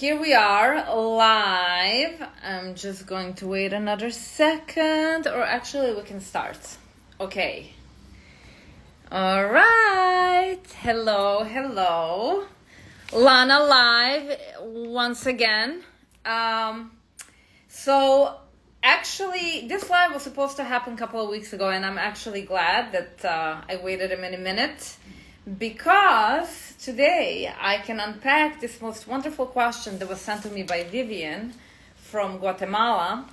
here we are live. I'm just going to wait another second, or actually we can start. Okay. All right. Hello. Lana live once again. So actually this live was supposed to happen a couple of weeks ago, and I'm actually glad that I waited a minute because today I can unpack this most wonderful question that was sent to me by Vivian from Guatemala.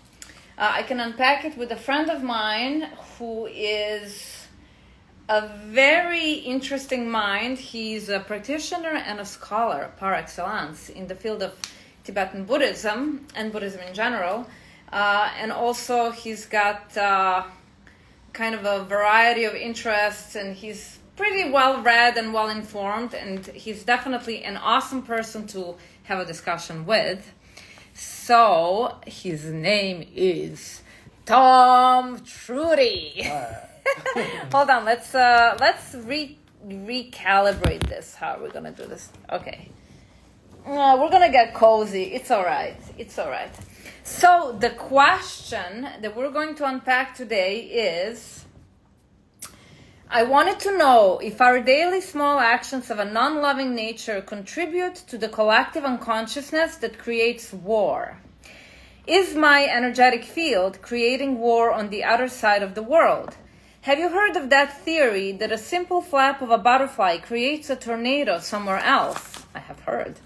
I can unpack it with a friend of mine who is a very interesting mind. He's a practitioner and a scholar par excellence in the field of Tibetan Buddhism and Buddhism in general. And also he's got kind of a variety of interests, and he's pretty well read and well informed, and he's definitely an awesome person to have a discussion with. So his name is Tom Trudy. Hold on, let's recalibrate this. How are we gonna do this? Okay, we're gonna get cozy. It's all right. So the question that we're going to unpack today is, I wanted to know if our daily small actions of a non-loving nature contribute to the collective unconsciousness that creates war. Is my energetic field creating war on the other side of the world? Have you heard of that theory that a simple flap of a butterfly creates a tornado somewhere else? I have heard.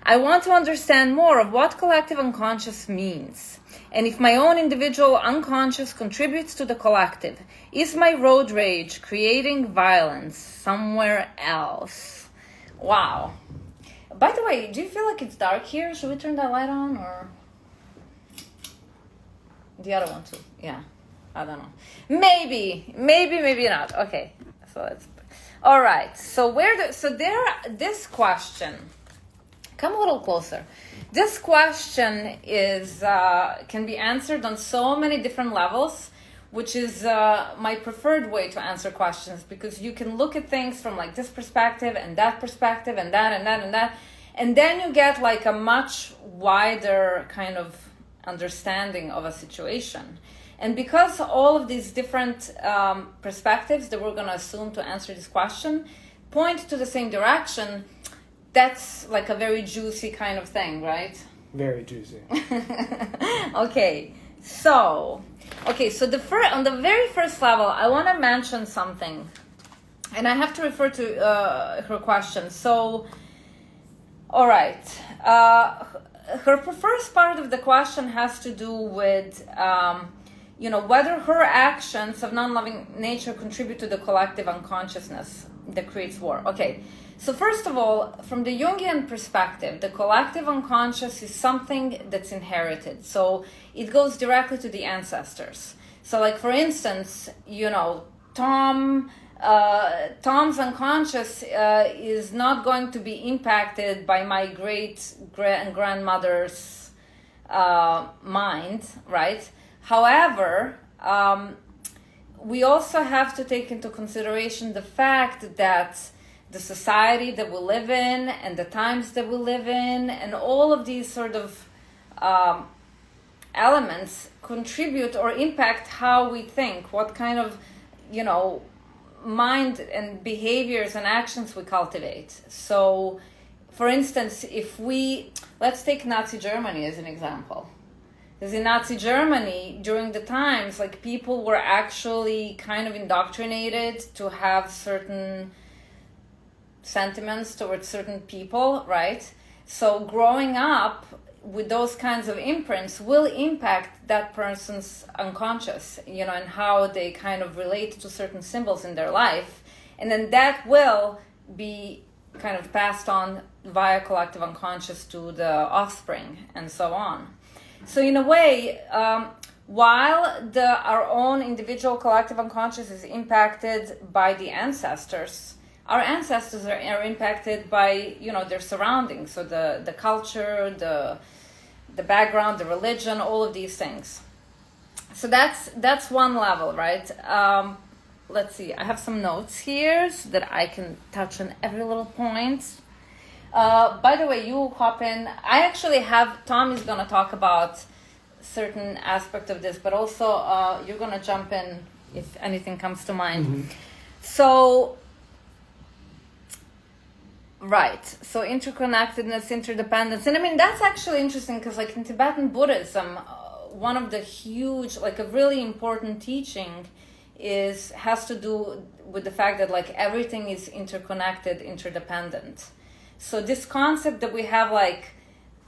I want to understand more of what collective unconscious means, and if my own individual unconscious contributes to the collective. Is my road rage creating violence somewhere else? Wow. By the way, do you feel like it's dark here? Should we turn that light on, or the other one too? Yeah, I don't know. Maybe not. Okay, so let's. All right. So this question. Come a little closer. This question is can be answered on so many different levels, which is my preferred way to answer questions, because you can look at things from like this perspective and that perspective and that and that and that, and then you get like a much wider kind of understanding of a situation. And because all of these different perspectives that we're going to assume to answer this question point to the same direction, that's like a very juicy kind of thing, right? Very juicy. Okay, so on the very first level, I want to mention something, and I have to refer to her question. So, all right, her first part of the question has to do with, whether her actions of non-loving nature contribute to the collective unconsciousness that creates war. Okay. So first of all, from the Jungian perspective, the collective unconscious is something that's inherited. So it goes directly to the ancestors. So like, for instance, Tom's unconscious is not going to be impacted by my great-grandmother's mind, right? However, we also have to take into consideration the fact that the society that we live in and the times that we live in and all of these sort of elements contribute or impact how we think, what kind of, mind and behaviors and actions we cultivate. So, for instance, let's take Nazi Germany as an example. Because in Nazi Germany, during the times, like, people were actually kind of indoctrinated to have certain sentiments towards certain people, right? So growing up with those kinds of imprints will impact that person's unconscious, and how they kind of relate to certain symbols in their life. And then that will be kind of passed on via collective unconscious to the offspring and so on. So in a way, while our own individual collective unconscious is impacted by the ancestors, our ancestors are impacted by, their surroundings, so the culture, the background, the religion, all of these things. So that's one level, right? Let's see, I have some notes here so that I can touch on every little point. By the way, you hop in. I actually have, Tom is going to talk about certain aspect of this, but also you're going to jump in if anything comes to mind. Mm-hmm. So, right. So interconnectedness, interdependence. And I mean, that's actually interesting because like in Tibetan Buddhism, one of the huge, like a really important teaching has to do with the fact that like everything is interconnected, interdependent. So this concept that we have like,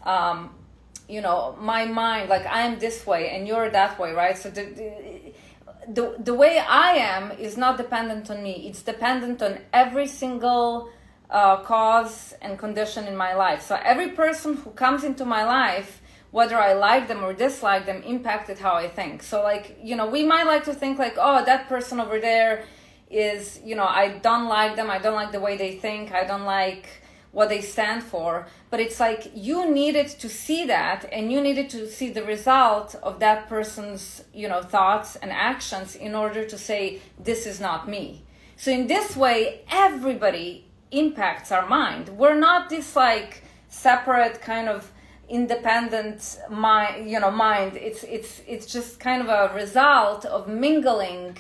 my mind, like I'm this way and you're that way, right? So the way I am is not dependent on me. It's dependent on every single cause and condition in my life. So every person who comes into my life, whether I like them or dislike them, impacted how I think. So like, we might like to think like, oh, that person over there is, I don't like them. I don't like the way they think. I don't like what they stand for. But it's like you needed to see that, and you needed to see the result of that person's, thoughts and actions in order to say, this is not me. So in this way, everybody impacts our mind. We're not this like separate kind of independent mind. It's just kind of a result of mingling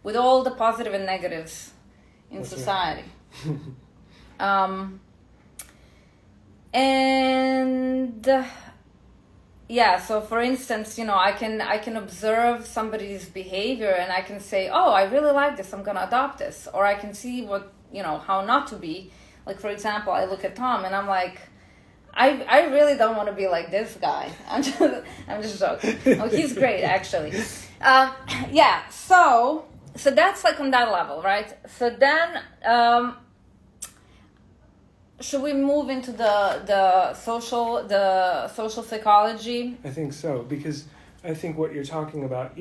with all the positive and negatives in That's society. Right. And so for instance, I can observe somebody's behavior and I can say, oh, I really like this, I'm gonna adopt this. Or I can see what, how not to be. Like for example, I look at Tom and I'm like, I really don't want to be like this guy. I'm just joking. Oh, he's great actually. So that's like on that level, right? So then should we move into the social psychology? I think so, because I think what you're talking about,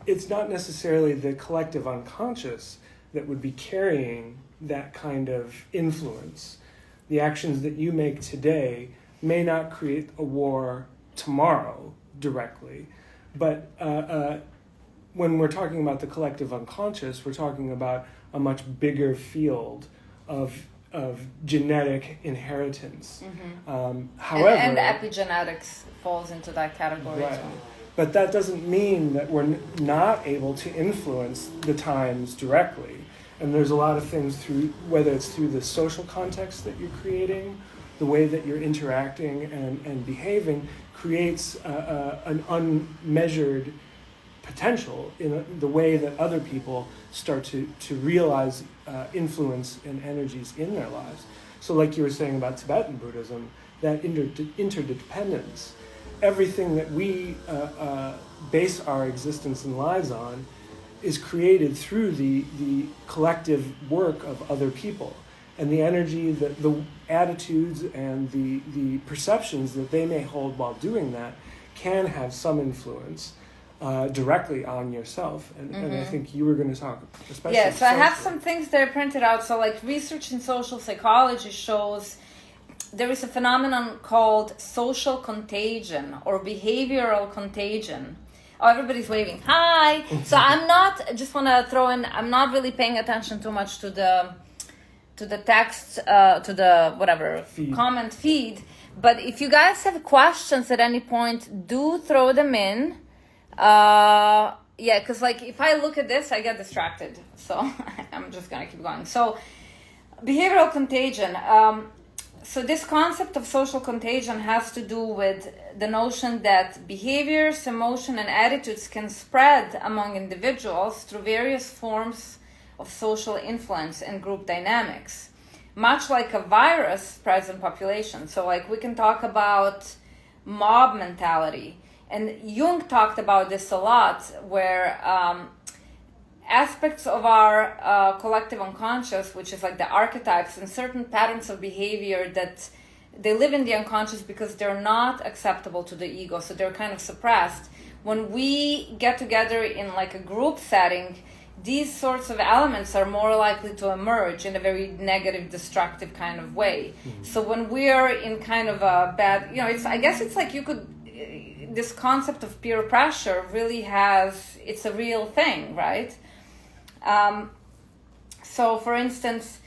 it's not necessarily the collective unconscious that would be carrying that kind of influence. The actions that you make today may not create a war tomorrow directly, but when we're talking about the collective unconscious, we're talking about a much bigger field of genetic inheritance. Mm-hmm. However, and epigenetics falls into that category right. too. But that doesn't mean that we're not able to influence the times directly. And there's a lot of things through, whether it's through the social context that you're creating, the way that you're interacting and behaving, creates an unmeasured potential in the way that other people start to realize influence and energies in their lives. So like you were saying about Tibetan Buddhism, that interdependence, everything that we base our existence and lives on is created through the collective work of other people. And the energy, the attitudes, and the perceptions that they may hold while doing that can have some influence directly on yourself. And I think you were going to talk especially. Yeah, so I have some things that are printed out. So like research in social psychology shows there is a phenomenon called social contagion or behavioral contagion. Oh, everybody's waving. Hi. So I'm not really paying attention too much to the text, to the whatever feed. Comment feed. But if you guys have questions at any point, do throw them in. Because like if I look at this, I get distracted. So I'm just gonna keep going. So behavioral contagion. So this concept of social contagion has to do with the notion that behaviors, emotion, and attitudes can spread among individuals through various forms of social influence and group dynamics, much like a virus spreads in population. So like we can talk about mob mentality. And Jung talked about this a lot, where aspects of our collective unconscious, which is like the archetypes and certain patterns of behavior that they live in the unconscious because they're not acceptable to the ego, so they're kind of suppressed. When we get together in like a group setting, these sorts of elements are more likely to emerge in a very negative, destructive kind of way. Mm-hmm. So when we're in kind of a bad, I guess it's like this concept of peer pressure really it's a real thing, right? So for instance,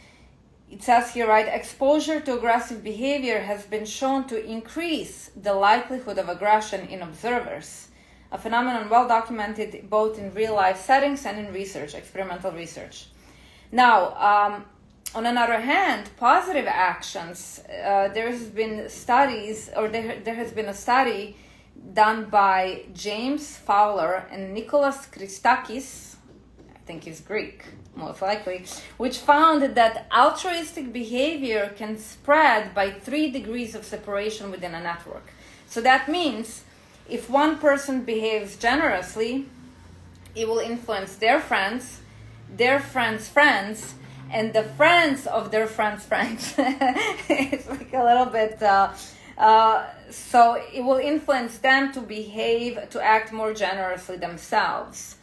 it says here, right, exposure to aggressive behavior has been shown to increase the likelihood of aggression in observers, a phenomenon well documented both in real life settings and in research, experimental research. Now, on another hand, positive actions, there has been studies, or there has been a study done by James Fowler and Nicholas Christakis, I think he's Greek, most likely, which found that altruistic behavior can spread by 3 degrees of separation within a network. So that means if one person behaves generously, it will influence their friends' friends, and the friends of their friends' friends. It's like a little bit, so it will influence them to act more generously themselves.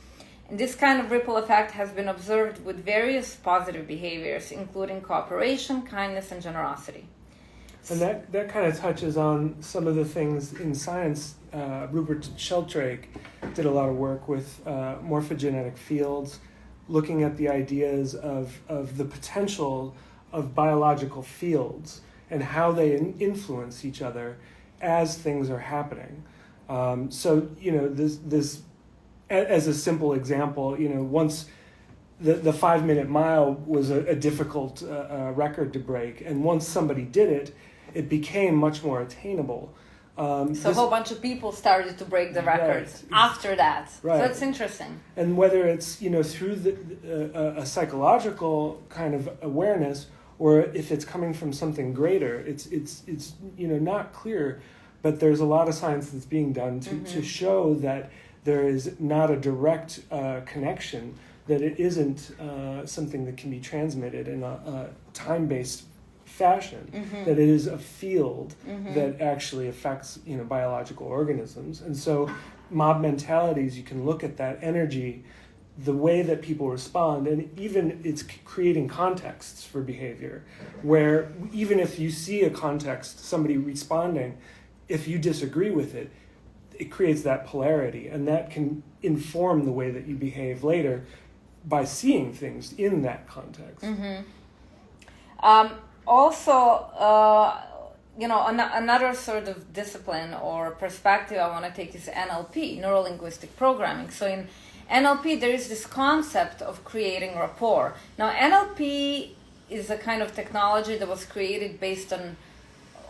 And this kind of ripple effect has been observed with various positive behaviors, including cooperation, kindness, and generosity. And that kind of touches on some of the things in science. Rupert Sheldrake did a lot of work with morphogenetic fields, looking at the ideas of the potential of biological fields and how they influence each other as things are happening. So, this as a simple example, once the 5-minute mile was a difficult record to break, and once somebody did it, it became much more attainable. So a whole bunch of people started to break the records after that. Right. So it's interesting. And whether it's through a psychological kind of awareness, or if it's coming from something greater, it's not clear. But there's a lot of science that's being done to show that there is not a direct connection, that it isn't something that can be transmitted in a time-based fashion, that it is a field that actually affects biological organisms. And so mob mentalities, you can look at that energy, the way that people respond, and even it's creating contexts for behavior, where even if you see a context, somebody responding, if you disagree with it, it creates that polarity, and that can inform the way that you behave later by seeing things in that context. Also, another sort of discipline or perspective I want to take is NLP, neuro-linguistic programming. So in NLP, there is this concept of creating rapport. Now, NLP is a kind of technology that was created based on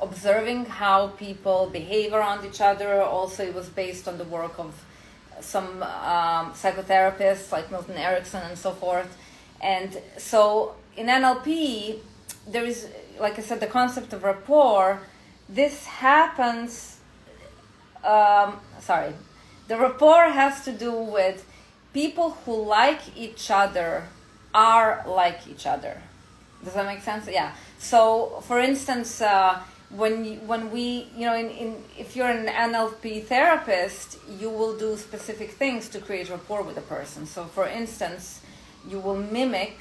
observing how people behave around each other. Also, it was based on the work of some psychotherapists like Milton Erickson and so forth. And so in NLP, there is, like I said, the concept of rapport. This happens, the rapport has to do with people who like each other are like each other. Does that make sense? Yeah. So, for instance, if you're an NLP therapist, you will do specific things to create rapport with a person. So, for instance, you will mimic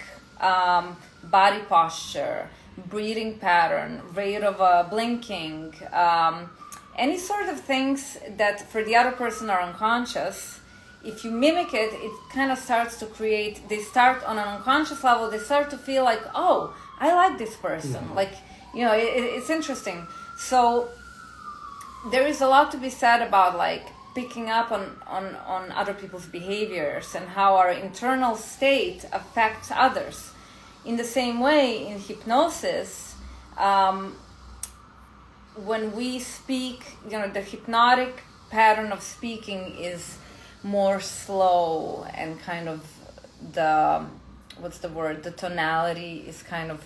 body posture, breathing pattern, rate of blinking, any sort of things that for the other person are unconscious. If you mimic it, it kind of starts to create, they start on an unconscious level, they start to feel like, oh, I like this person. Like, it's interesting. So there is a lot to be said about like picking up on other people's behaviors and how our internal state affects others. In the same way, in hypnosis, when we speak, the hypnotic pattern of speaking is more slow, and kind of the tonality is kind of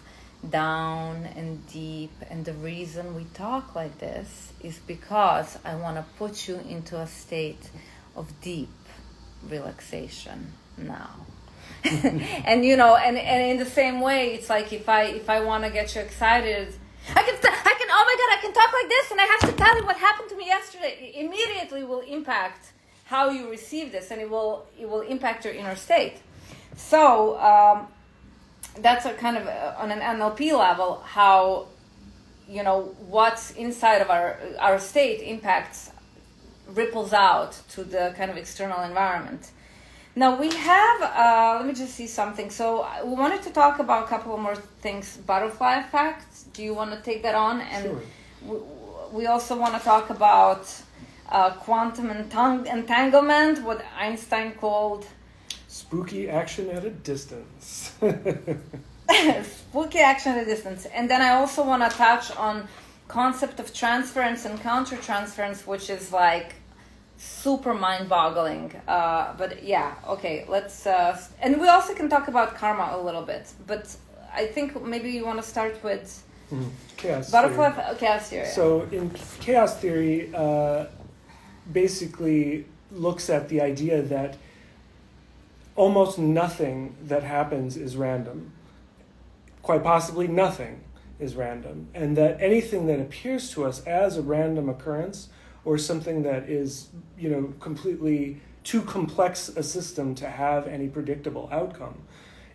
down and deep. And the reason we talk like this is because I want to put you into a state of deep relaxation now. And in the same way, it's like if I want to get you excited, I can oh my god, I can talk like this, and I have to tell you what happened to me yesterday. It immediately will impact how you receive this, and it will impact your inner state. So that's a kind of on an NLP level, how what's inside of our state ripples out to the kind of external environment. Now we have, let me just see something. So we wanted to talk about a couple more things. Butterfly effect. Do you want to take that on? And Sure. we also want to talk about quantum entanglement, what Einstein called Spooky action at a distance. spooky action at a distance. And then I also want to touch on concept of transference and countertransference, which is like super mind-boggling. But yeah, okay, let's and we also can talk about karma a little bit, but I think maybe you want to start with Chaos butterfly theory. chaos theory. So in chaos theory, basically looks at the idea that almost nothing that happens is random. Quite possibly nothing is random, and that anything that appears to us as a random occurrence or something that is, completely too complex a system to have any predictable outcome.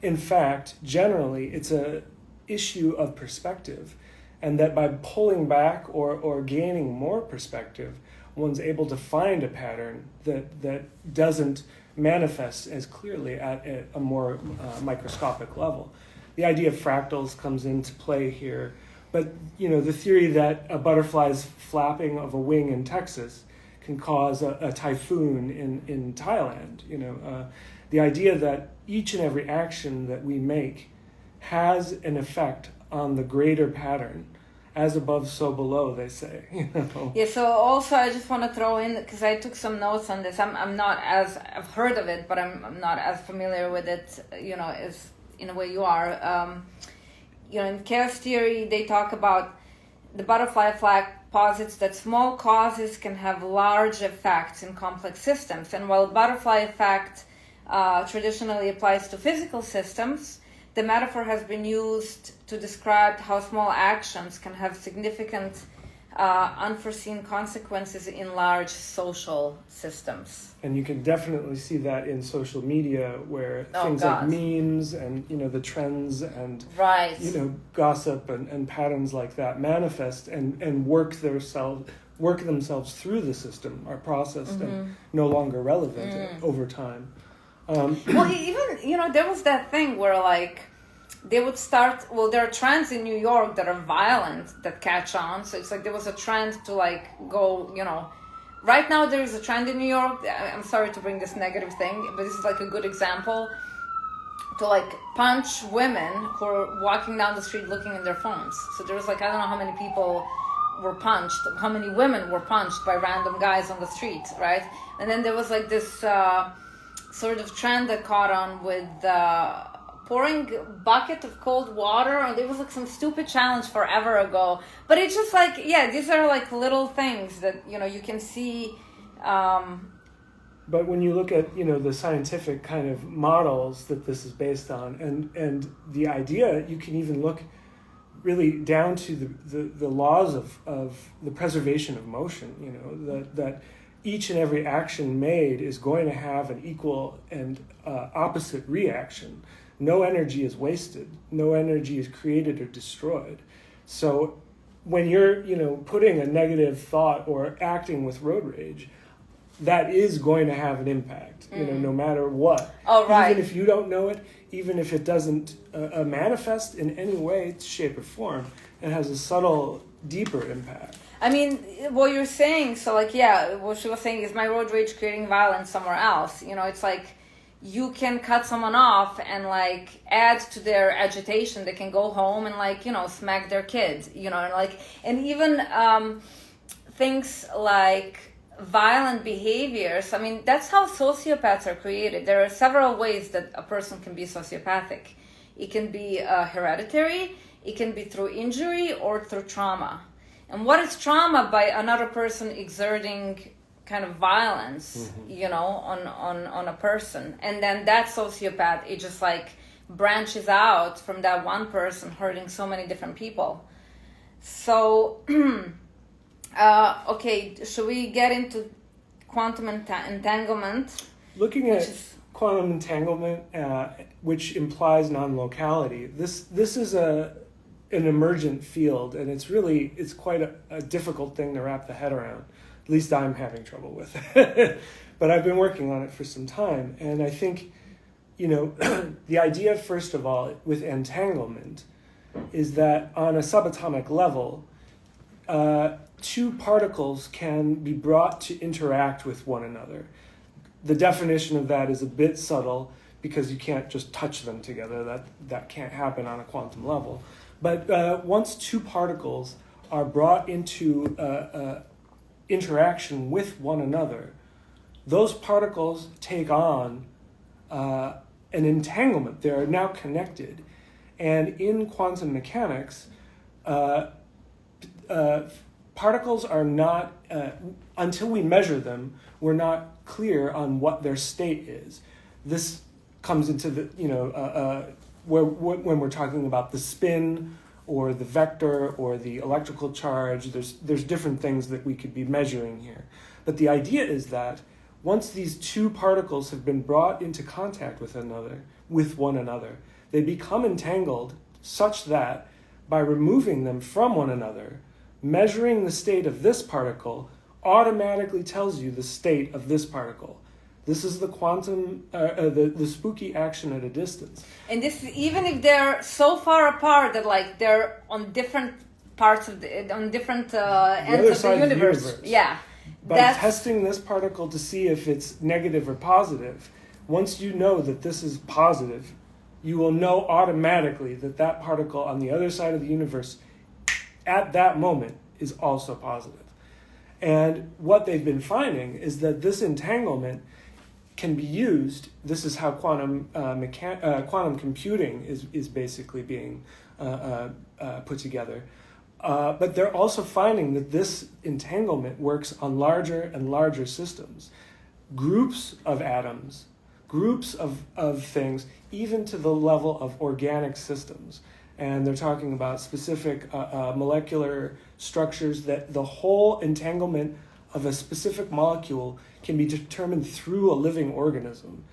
In fact, generally, it's a issue of perspective, and that by pulling back or gaining more perspective, one's able to find a pattern that doesn't manifest as clearly at a more microscopic level. The idea of fractals comes into play here, but the theory that a butterfly's flapping of a wing in Texas can cause a typhoon in Thailand. The idea that each and every action that we make has an effect on the greater pattern, as above, so below, they say. Yeah. So also, I just want to throw in, because I took some notes on this. I'm not as, I've heard of it, but I'm not as familiar with it. As in a way you are. In chaos theory, they talk about the butterfly effect posits that small causes can have large effects in complex systems. And while butterfly effect traditionally applies to physical systems, the metaphor has been used to describe how small actions can have significant unforeseen consequences in large social systems. And you can definitely see that in social media, where things like memes and the trends and right. Gossip and patterns like that manifest and work themselves through the system, are processed and no longer relevant over time. Well, even there was that thing where they would start. Well, there are trends in New York that are violent that catch on. So it's like there was a trend to go. Right now there is a trend in New York. I'm sorry to bring this negative thing, but this is a good example to punch women who are walking down the street looking at their phones. So there was I don't know how many people were punched, how many women were punched by random guys on the street, right? And then there was this sort of trend that caught on with pouring a bucket of cold water, or there was some stupid challenge forever ago. But it's just these are little things that you can see. But when you look at the scientific kind of models that this is based on, and the idea, you can even look really down to the laws of the preservation of motion. That each and every action made is going to have an equal and opposite reaction. No energy is wasted. No energy is created or destroyed. So when you're, putting a negative thought or acting with road rage, that is going to have an impact, no matter what. Oh, right. Even if you don't know it, even if it doesn't manifest in any way, shape, or form, it has a subtle, deeper impact. I mean, what you're saying, so what she was saying is my road rage creating violence somewhere else. It's you can cut someone off and add to their agitation. They can go home and smack their kids, and even things like violent behaviors. I mean, that's how sociopaths are created. There are several ways that a person can be sociopathic. It can be hereditary, it can be through injury or through trauma. And what is trauma? By another person exerting kind of violence, on a person. And then that sociopath, it just branches out from that one person, hurting so many different people. So, okay, should we get into quantum entanglement? Looking at quantum entanglement, which implies non-locality, this is an emergent field, and it's quite a difficult thing to wrap the head around. At least I'm having trouble with it. But I've been working on it for some time. And I think, the idea, first of all, with entanglement is that on a subatomic level, two particles can be brought to interact with one another. The definition of that is a bit subtle because you can't just touch them together. That can't happen on a quantum level. But once two particles are brought into interaction with one another, those particles take on an entanglement. They are now connected. And in quantum mechanics, particles are not, until we measure them, we're not clear on what their state is. This comes into the, when we're talking about the spin or the vector or the electrical charge, there's different things that we could be measuring here. But the idea is that once these two particles have been brought into contact with one another, they become entangled such that by removing them from one another, measuring the state of this particle automatically tells you the state of this particle. This is the quantum, the spooky action at a distance. And this, even if they're so far apart that they're on different parts of on different ends of the universe. Yeah. By testing this particle to see if it's negative or positive, once you know that this is positive, you will know automatically that that particle on the other side of the universe at that moment is also positive. And what they've been finding is that this entanglement can be used. This is how quantum computing is basically being put together. But they're also finding that this entanglement works on larger and larger systems, groups of atoms, groups of things, even to the level of organic systems. And they're talking about specific molecular structures that the whole entanglement of a specific molecule can be determined through a living organism.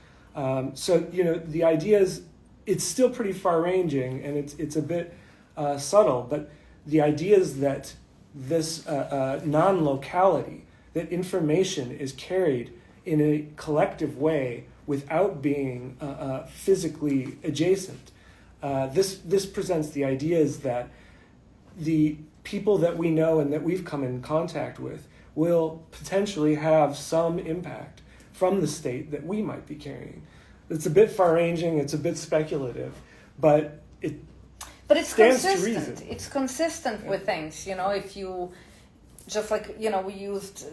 So, the idea is it's still pretty far-ranging and it's a bit subtle, but the idea is that this non-locality, that information is carried in a collective way without being physically adjacent. This presents the ideas that the people that we know and that we've come in contact with will potentially have some impact from the state that we might be carrying. It's a bit far-ranging, it's a bit speculative, but it's consistent. It's consistent with things. If you just we used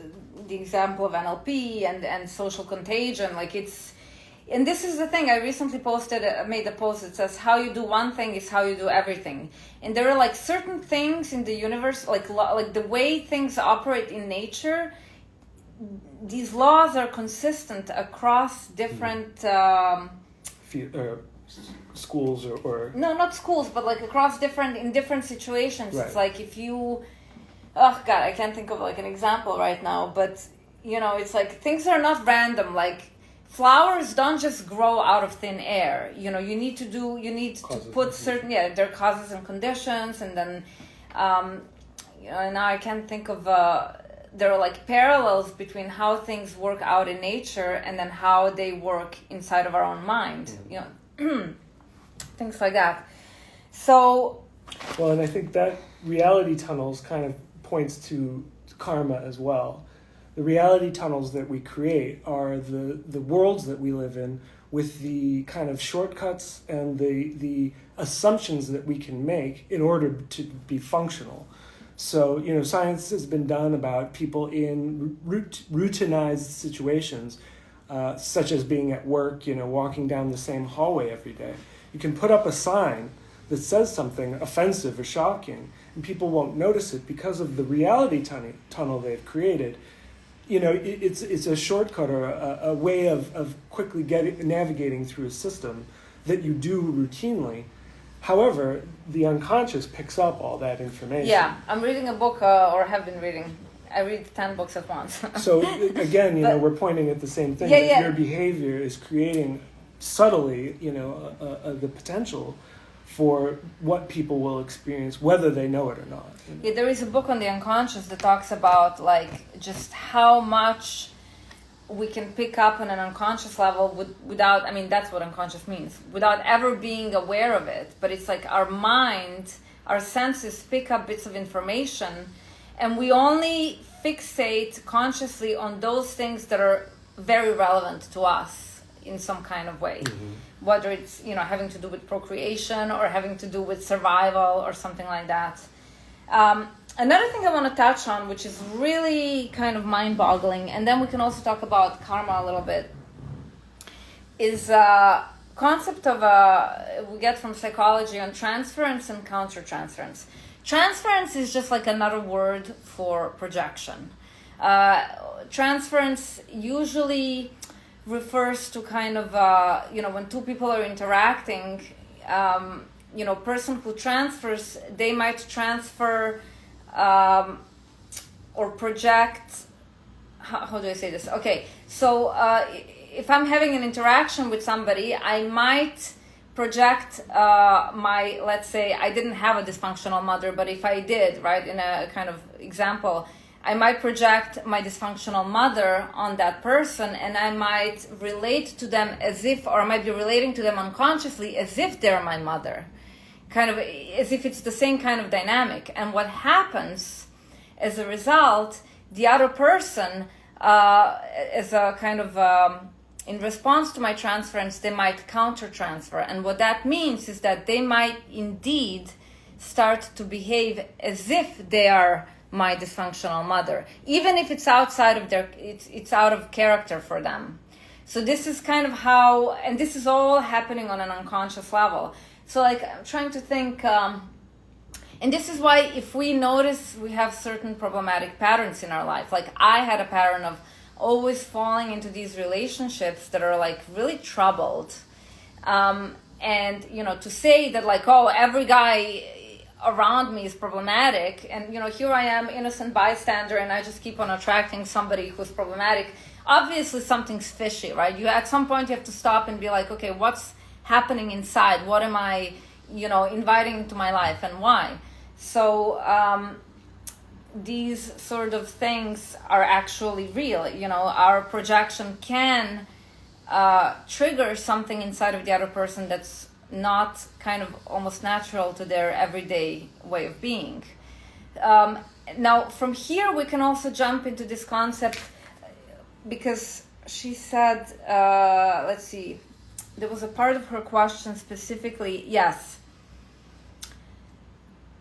the example of NLP and social contagion. And this is the thing. I recently made a post that says, how you do one thing is how you do everything. And there are certain things in the universe, like the way things operate in nature, these laws are consistent across different... schools or... No, not schools, but across in different situations. Right. It's if you... Oh, God, I can't think of an example right now. But, it's things are not random. Flowers don't just grow out of thin air. You need to put certain, there are causes and conditions, and then, now I can't think of, there are parallels between how things work out in nature and then how they work inside of our own mind, things like that. So. Well, and I think that reality tunnels kind of points to karma as well. The reality tunnels that we create are the worlds that we live in with the kind of shortcuts and the assumptions that we can make in order to be functional. So, science has been done about people in routinized situations, such as being at work, walking down the same hallway every day. You can put up a sign that says something offensive or shocking, and people won't notice it because of the reality tunnel they've created. It's a shortcut or a way of quickly navigating through a system that you do routinely. However, the unconscious picks up all that information. Yeah, I'm reading a book, or have been reading. I read 10 books at once. So again, we're pointing at the same thing. Your behavior is creating subtly, the potential for what people will experience, whether they know it or not. Yeah, there is a book on the unconscious that talks about like just how much we can pick up on an unconscious level without, I mean, that's what unconscious means, without ever being aware of it. But it's like our mind, our senses pick up bits of information, and we only fixate consciously on those things that are very relevant to us in some kind of way. Whether it's, you know, having to do with procreation or having to do with survival or something like that. Another thing I want to touch on, which is really kind of mind-boggling, and then we can also talk about karma a little bit, is a concept of we get from psychology on transference and countertransference. Transference is just like another word for projection. Transference usually refers to kind of, you know, when two people are interacting, you know, person who transfers, they might transfer or project, how do I say this? Okay, so if I'm having an interaction with somebody, I might project my, let's say, I didn't have a dysfunctional mother, but if I did, right, in a kind of example, I might project my dysfunctional mother on that person, and I might relate to them as if, or I might be relating to them unconsciously as if they're my mother, kind of as if it's the same kind of dynamic. And what happens as a result, the other person, as a kind of, in response to my transference, they might counter-transfer. And what that means is that they might indeed start to behave as if they are my dysfunctional mother, even if it's outside of their, it's out of character for them. So this is kind of how, and this is all happening on an unconscious level. So like I'm trying to think, and this is why if we notice we have certain problematic patterns in our life, like I had a pattern of always falling into these relationships that are like really troubled. And, you know, to say that like, oh, every guy around me is problematic, and, you know, here I am, innocent bystander, and I just keep on attracting somebody who's problematic. Obviously something's fishy, right? You at some point you have to stop and be like, okay, what's happening inside? What am I, you know, inviting into my life, and why? So these sort of things are actually real. You know, our projection can trigger something inside of the other person that's not kind of almost natural to their everyday way of being. Now, from here, we can also jump into this concept, because she said, let's see, there was a part of her question specifically, yes.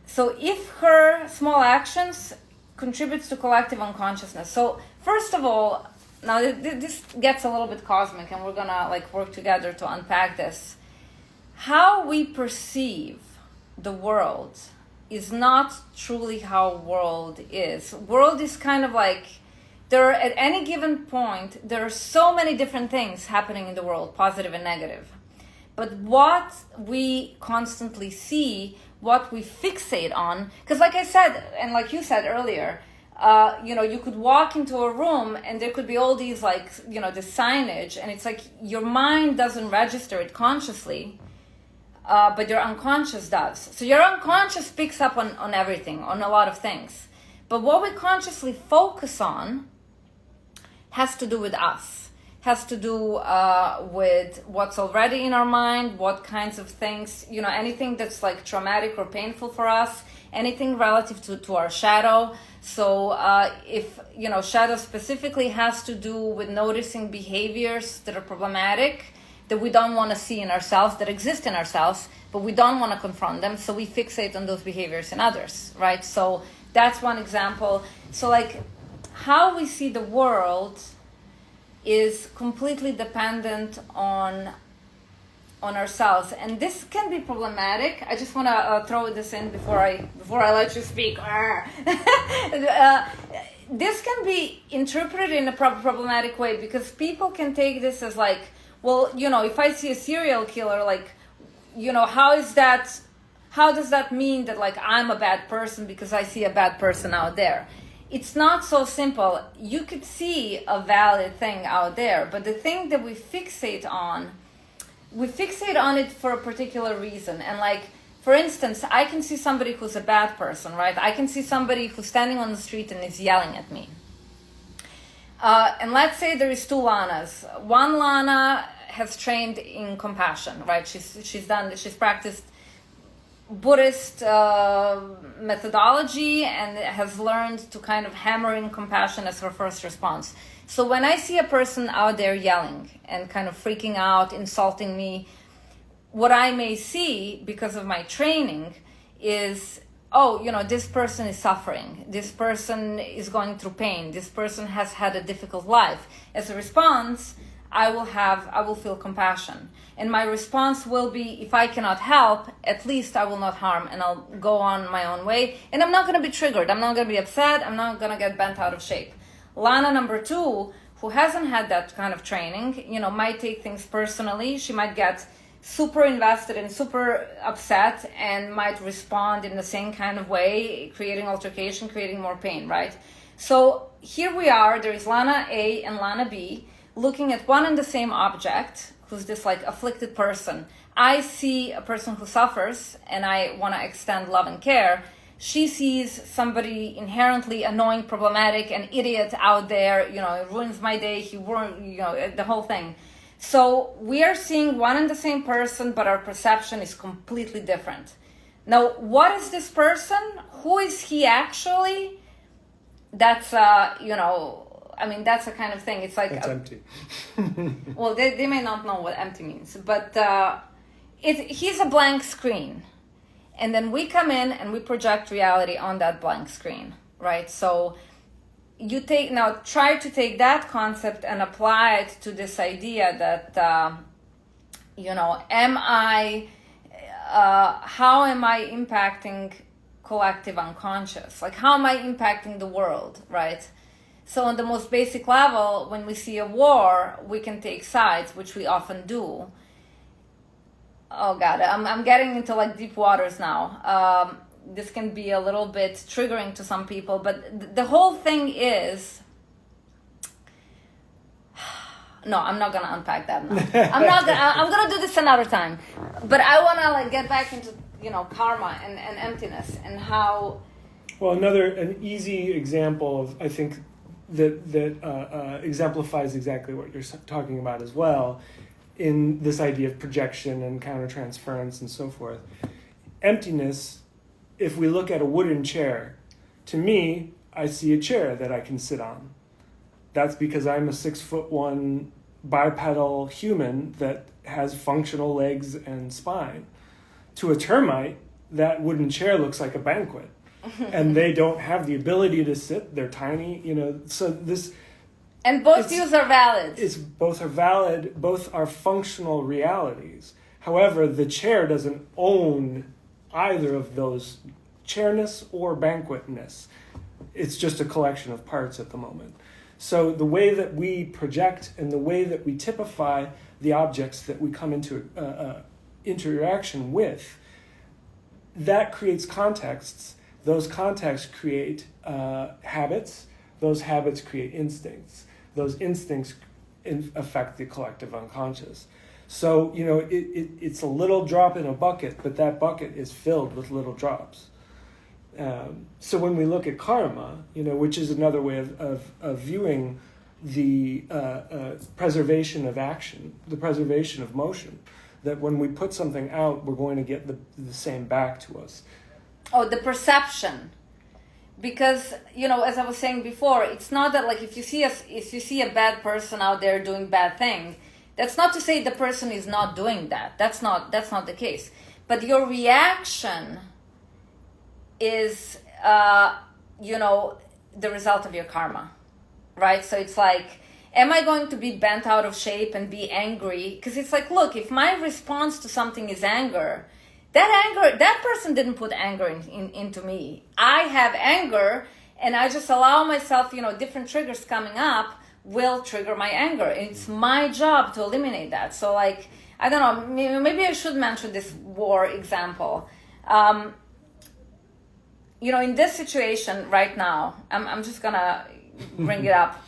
So if her small actions contributes to collective unconsciousness. So first of all, now this gets a little bit cosmic, and we're gonna like work together to unpack this. How we perceive the world is not truly how world is. World is kind of like, there are, at any given point, there are so many different things happening in the world, positive and negative. But what we constantly see, what we fixate on, because like I said, and like you said earlier, you know, you could walk into a room and there could be all these like, you know, the signage, and it's like your mind doesn't register it consciously, but your unconscious does. So your unconscious picks up on everything, on a lot of things. But what we consciously focus on has to do with us, has to do with what's already in our mind, what kinds of things, you know, anything that's like traumatic or painful for us, anything relative to our shadow. So if, you know, shadow specifically has to do with noticing behaviors that are problematic, that we don't want to see in ourselves, that exist in ourselves, but we don't want to confront them, so we fixate on those behaviors in others, right? So that's one example. So like how we see the world is completely dependent on ourselves, and this can be problematic. I just want to throw this in before I let you speak. This can be interpreted in a problematic way, because people can take this as like, well, you know, if I see a serial killer, like, you know, how does that mean that like I'm a bad person because I see a bad person out there? It's not so simple. You could see a valid thing out there, but the thing that we fixate on it for a particular reason. And like For instance, I can see somebody who's a bad person, right? I can see somebody who's standing on the street and is yelling at me. And let's say there is two Lanas. One Lana has trained in compassion, right? She's practiced Buddhist methodology and has learned to kind of hammer in compassion as her first response. So when I see a person out there yelling and kind of freaking out, insulting me, what I may see because of my training is, oh, this person is suffering. This person is going through pain. This person has had a difficult life. As a response, I will feel compassion. And my response will be, if I cannot help, at least I will not harm and I'll go on my own way. And I'm not going to be triggered. I'm not going to be upset. I'm not going to get bent out of shape. Lana number 2, who hasn't had that kind of training, might take things personally. She might get super invested and super upset and might respond in the same kind of way, creating altercation, creating more pain, right? So here we are, there is Lana A and Lana B, looking at one and the same object, who's this like afflicted person. I see a person who suffers and I want to extend love and care. She sees somebody inherently annoying, problematic, an idiot out there, it ruins my day, the whole thing. So we are seeing one and the same person, but our perception is completely different. Now, what is this person? Who is he actually? That's, that's a kind of thing. It's like... It's empty. Well, they may not know what empty means, but he's a blank screen. And then we come in and we project reality on that blank screen, right? So try to take that concept and apply it to this idea that, how am I impacting collective unconscious? Like, how am I impacting the world, right? So on the most basic level, when we see a war, we can take sides, which we often do. Oh God, I'm getting into like deep waters now. This can be a little bit triggering to some people, but the whole thing is, no, I'm not gonna unpack that now. I'm gonna do this another time. But I wanna get back into karma and emptiness and how. Well, an easy example of, I think, that exemplifies exactly what you're talking about as well, in this idea of projection and countertransference and so forth. Emptiness, if we look at a wooden chair, to me, I see a chair that I can sit on. That's because I'm a 6'1" bipedal human that has functional legs and spine. To a termite, that wooden chair looks like a banquet. And they don't have the ability to sit. They're tiny, so this... And both views are valid. Both are valid. Both are functional realities. However, the chair doesn't own either of those, chairness or banquetness. It's just a collection of parts at the moment. So the way that we project and the way that we typify the objects that we come into interaction with, that creates contexts. Those contexts create habits. Those habits create instincts. Those instincts affect the collective unconscious. So, it's a little drop in a bucket, but that bucket is filled with little drops. So when we look at karma, which is another way of viewing the preservation of action, the preservation of motion, that when we put something out, we're going to get the same back to us. Oh, the perception. Because, as I was saying before, it's not that if you see a bad person out there doing bad things, that's not to say the person is not doing that. That's not the case. But your reaction is, the result of your karma, right? So it's like, am I going to be bent out of shape and be angry? Because it's like, look, if my response to something is anger, that person didn't put anger into me. I have anger, and I just allow myself, different triggers coming up will trigger my anger. It's my job to eliminate that. So I don't know, maybe I should mention this war example. In this situation right now, I'm just gonna bring it up.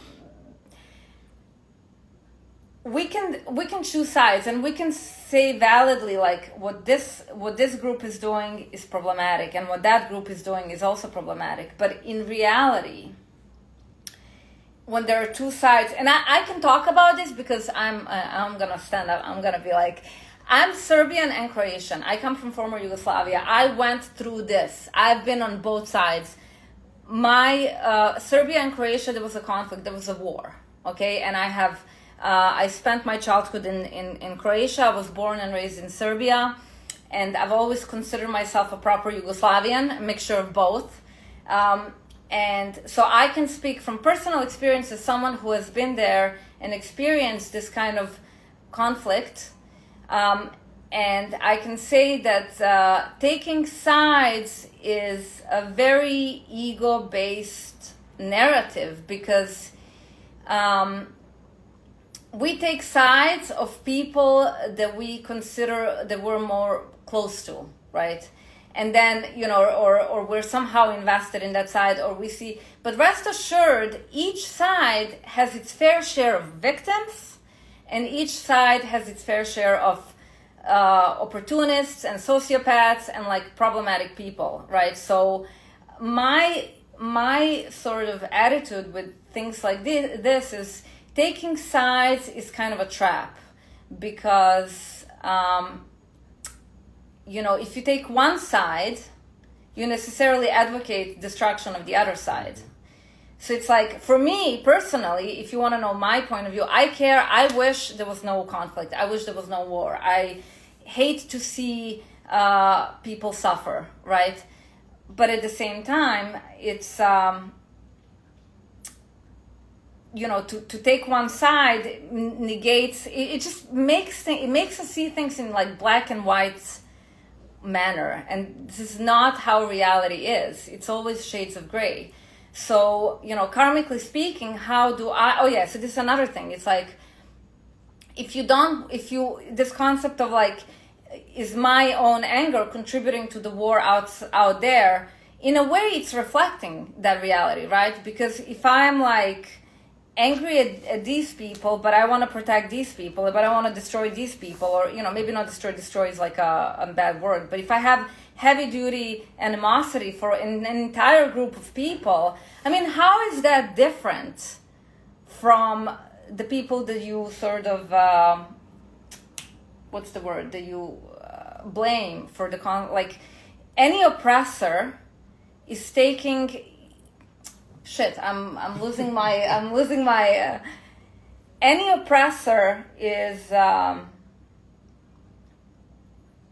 We can choose sides, and we can say validly like what this group is doing is problematic and what that group is doing is also problematic. But in reality, when there are two sides, and I can talk about this because I'm gonna stand up. I'm gonna be like, I'm Serbian and Croatian. I come from former Yugoslavia. I went through this. I've been on both sides. My Serbia and Croatia, there was a conflict. There was a war. Okay, and I spent my childhood in Croatia. I was born and raised in Serbia, and I've always considered myself a proper Yugoslavian, a mixture of both. And so I can speak from personal experience as someone who has been there and experienced this kind of conflict. And I can say that taking sides is a very ego-based narrative because we take sides of people that we consider that we're more close to, right? And then, or we're somehow invested in that side, or we see, but rest assured, each side has its fair share of victims, and each side has its fair share of opportunists and sociopaths and like problematic people, right? So my sort of attitude with things like this is taking sides is kind of a trap because, if you take one side, you necessarily advocate destruction of the other side. So it's like, for me personally, if you want to know my point of view, I wish there was no conflict. I wish there was no war. I hate to see people suffer, right? But at the same time, it's, to take one side negates, it just makes us see things in like black and white manner. And this is not how reality is. It's always shades of gray. So, karmically speaking, so this is another thing. It's like, this concept of like, is my own anger contributing to the war out there? In a way, it's reflecting that reality, right? Because if I'm like angry at these people, but I want to protect these people, but I want to destroy these people, or, maybe not destroy is like a bad word, but if I have heavy duty animosity for an entire group of people, I mean, how is that different from the people that you sort of, that you blame for like any oppressor is taking, I'm losing my, any oppressor is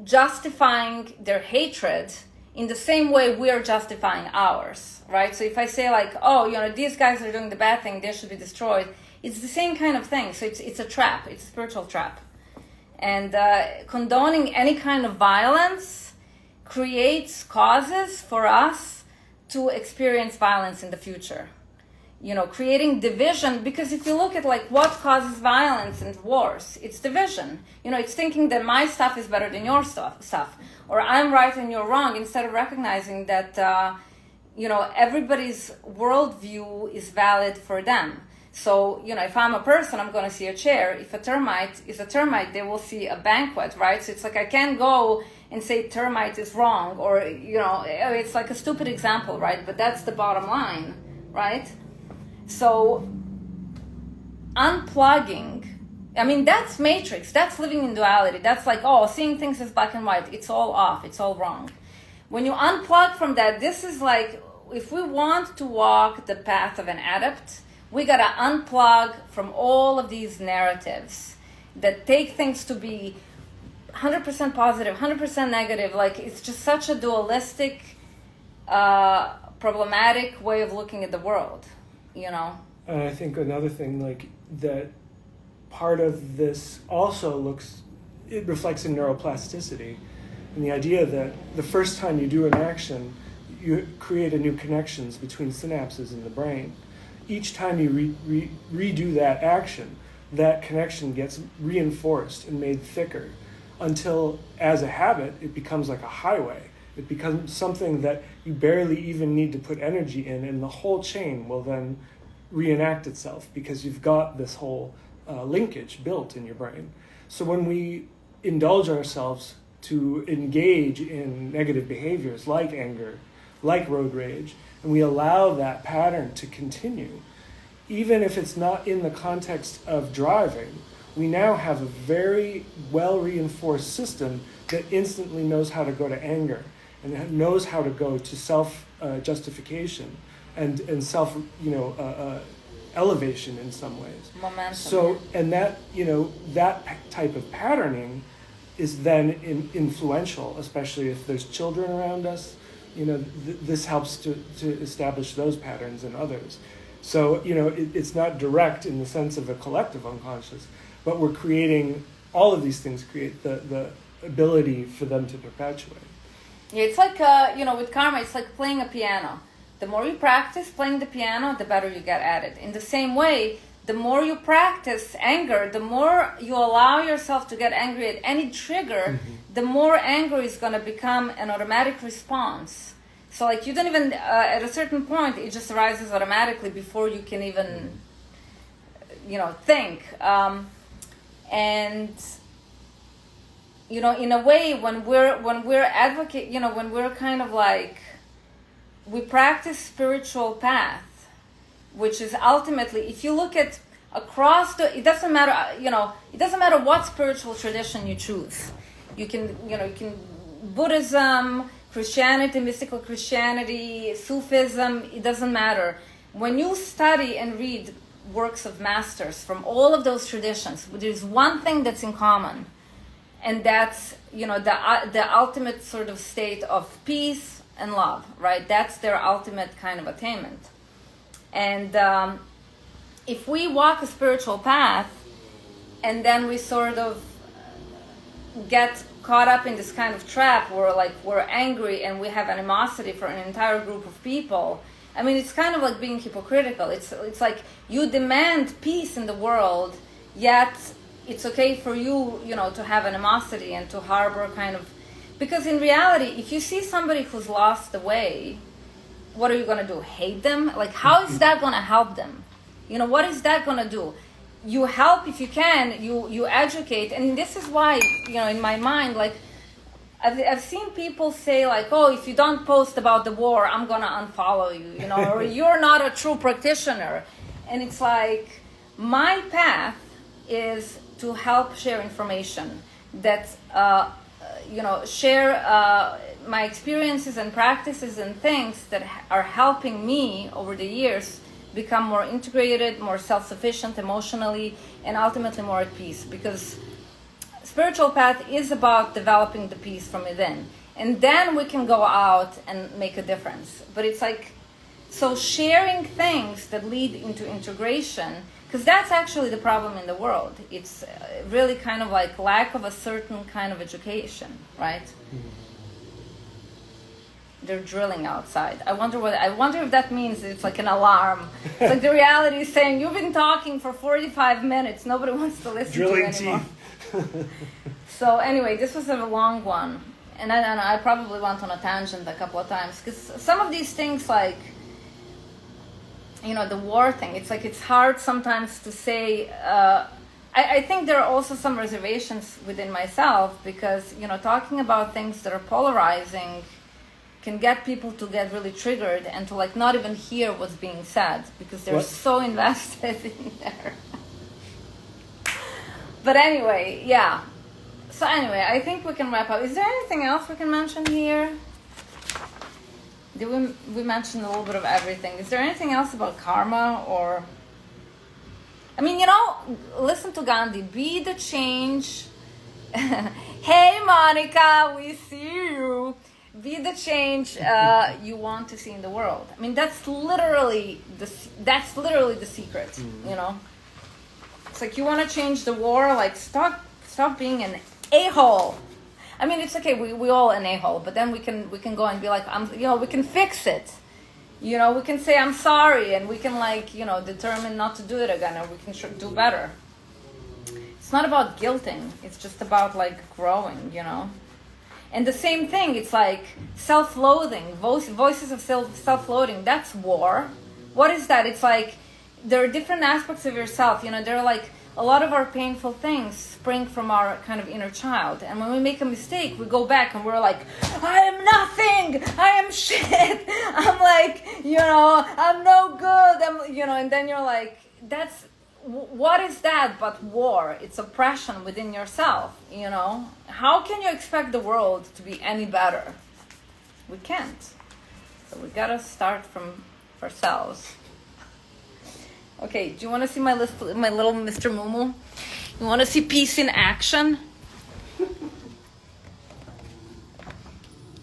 justifying their hatred in the same way we are justifying ours, right? So if I say like, these guys are doing the bad thing, they should be destroyed, it's the same kind of thing. So it's a trap, it's a spiritual trap. And condoning any kind of violence creates causes for us to experience violence in the future. Creating division, because if you look at like what causes violence and wars, it's division. It's thinking that my stuff is better than your stuff, or I'm right and you're wrong, instead of recognizing that, everybody's worldview is valid for them. So, if I'm a person, I'm going to see a chair. If a termite is a termite, they will see a banquet, right? So it's like I can't go and say termite is wrong, or, it's like a stupid example, right? But that's the bottom line, right? So unplugging, that's matrix, that's living in duality. That's like, seeing things as black and white. It's all off, it's all wrong. When you unplug from that, this is like, if we want to walk the path of an adept, we gotta unplug from all of these narratives that take things to be 100% positive, 100% negative. Like, it's just such a dualistic, problematic way of looking at the world, And I think another thing, like, that part of this also it reflects in neuroplasticity, and the idea that the first time you do an action, you create a new connections between synapses in the brain. Each time you redo that action, that connection gets reinforced and made thicker until, as a habit, it becomes like a highway. It becomes something that you barely even need to put energy in, and the whole chain will then reenact itself because you've got this whole linkage built in your brain. So when we indulge ourselves to engage in negative behaviors like anger, like road rage, and we allow that pattern to continue, even if it's not in the context of driving, we now have a very well-reinforced system that instantly knows how to go to anger and knows how to go to self-justification and self, elevation in some ways. Momentum. So, and that, that type of patterning is then influential, especially if there's children around us. This helps to establish those patterns in others. So, it's not direct in the sense of a collective unconscious, but we're creating, all of these things create the ability for them to perpetuate. Yeah, it's like, with karma, it's like playing a piano. The more you practice playing the piano, the better you get at it. In the same way, the more you practice anger, the more you allow yourself to get angry at any trigger, the more anger is going to become an automatic response. So like you don't even, at a certain point, it just arises automatically before you can even, think. And, in a way, when we're advocate, when we're kind of like, we practice spiritual path, which is ultimately, if you look at across it doesn't matter, it doesn't matter what spiritual tradition you choose. You can Buddhism, Christianity, mystical Christianity, Sufism, it doesn't matter. When you study and read works of masters from all of those traditions, there's one thing that's in common, and that's, the ultimate sort of state of peace and love, right? That's their ultimate kind of attainment. And if we walk a spiritual path and then we sort of get caught up in this kind of trap where like we're angry and we have animosity for an entire group of people, I mean, it's kind of like being hypocritical. It's like you demand peace in the world, yet it's okay for you, to have animosity and to harbor kind of, because in reality, if you see somebody who's lost the way, what are you going to do? Hate them? Like, how is that going to help them? What is that going to do? You help if you can, you educate. And this is why, in my mind, like, I've seen people say, like, oh, if you don't post about the war, I'm going to unfollow you, or you're not a true practitioner. And it's like, my path is to help share information that, share my experiences and practices and things that are helping me over the years become more integrated, more self-sufficient emotionally, and ultimately more at peace. Because spiritual path is about developing the peace from within. And then we can go out and make a difference. But it's like, so sharing things that lead into integration, because that's actually the problem in the world. It's really kind of like lack of a certain kind of education, right? They're drilling outside. I wonder if that means it's like an alarm. It's like the reality is saying, you've been talking for 45 minutes. Nobody wants to listen drilling to you anymore. teeth. So anyway, this was a long one. And I probably went on a tangent a couple of times. Because some of these things like, the war thing, it's like it's hard sometimes to say. I think there are also some reservations within myself because, talking about things that are polarizing can get people to get really triggered and to like not even hear what's being said because they're so invested in there. But anyway, yeah. So anyway, I think we can wrap up. Is there anything else we can mention here? Did we mentioned a little bit of everything. Is there anything else about karma or... I mean, listen to Gandhi. Be the change. Hey, Monica, we see you. Be the change you want to see in the world. I mean, that's literally the secret, It's like you want to change the war, like stop being an a-hole. I mean, it's okay. We all an a-hole, but then we can go and be like, we can fix it. We can say I'm sorry, and we can determine not to do it again, or we can do better. It's not about guilting. It's just about growing, And the same thing. It's like self-loathing, voices of self-loathing. That's war. What is that? It's like there are different aspects of yourself. There are like a lot of our painful things spring from our kind of inner child. And when we make a mistake, we go back and we're like, I am nothing, I am shit, I'm like, I'm no good, and then you're like, what is that but war? It's oppression within yourself, How can you expect the world to be any better? We can't. So we gotta start from ourselves. Okay, do you want to see my little Mr. Mumu? You want to see peace in action?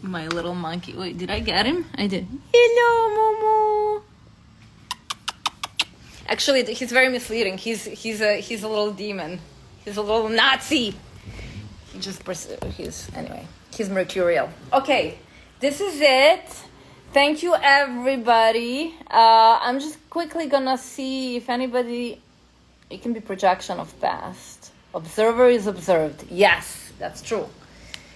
My little monkey. Wait, did I get him? I did. Hello, Mumu. Actually, he's very misleading. He's a little demon. He's a little Nazi. He's mercurial. Okay, this is it. Thank you, everybody. I'm just quickly gonna see if anybody. It can be projection of past. Observer is observed. Yes, that's true.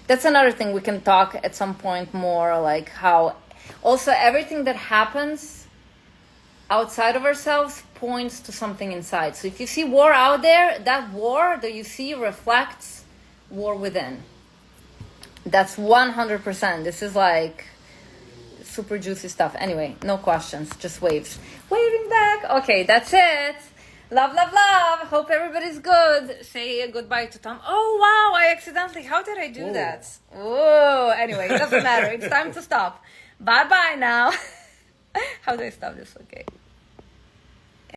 That's another thing we can talk at some point more, like how also everything that happens outside of ourselves points to something inside. So if you see war out there, that war that you see reflects war within. That's 100%. This is like super juicy stuff. Anyway, no questions, just waves. Waving back. Okay, that's it. Love, love, love. Hope everybody's good. Say goodbye to Tom. Oh, wow, I accidentally. How did I do that? Oh, anyway, it doesn't matter. It's time to stop. Bye-bye now. How do I stop this? Okay.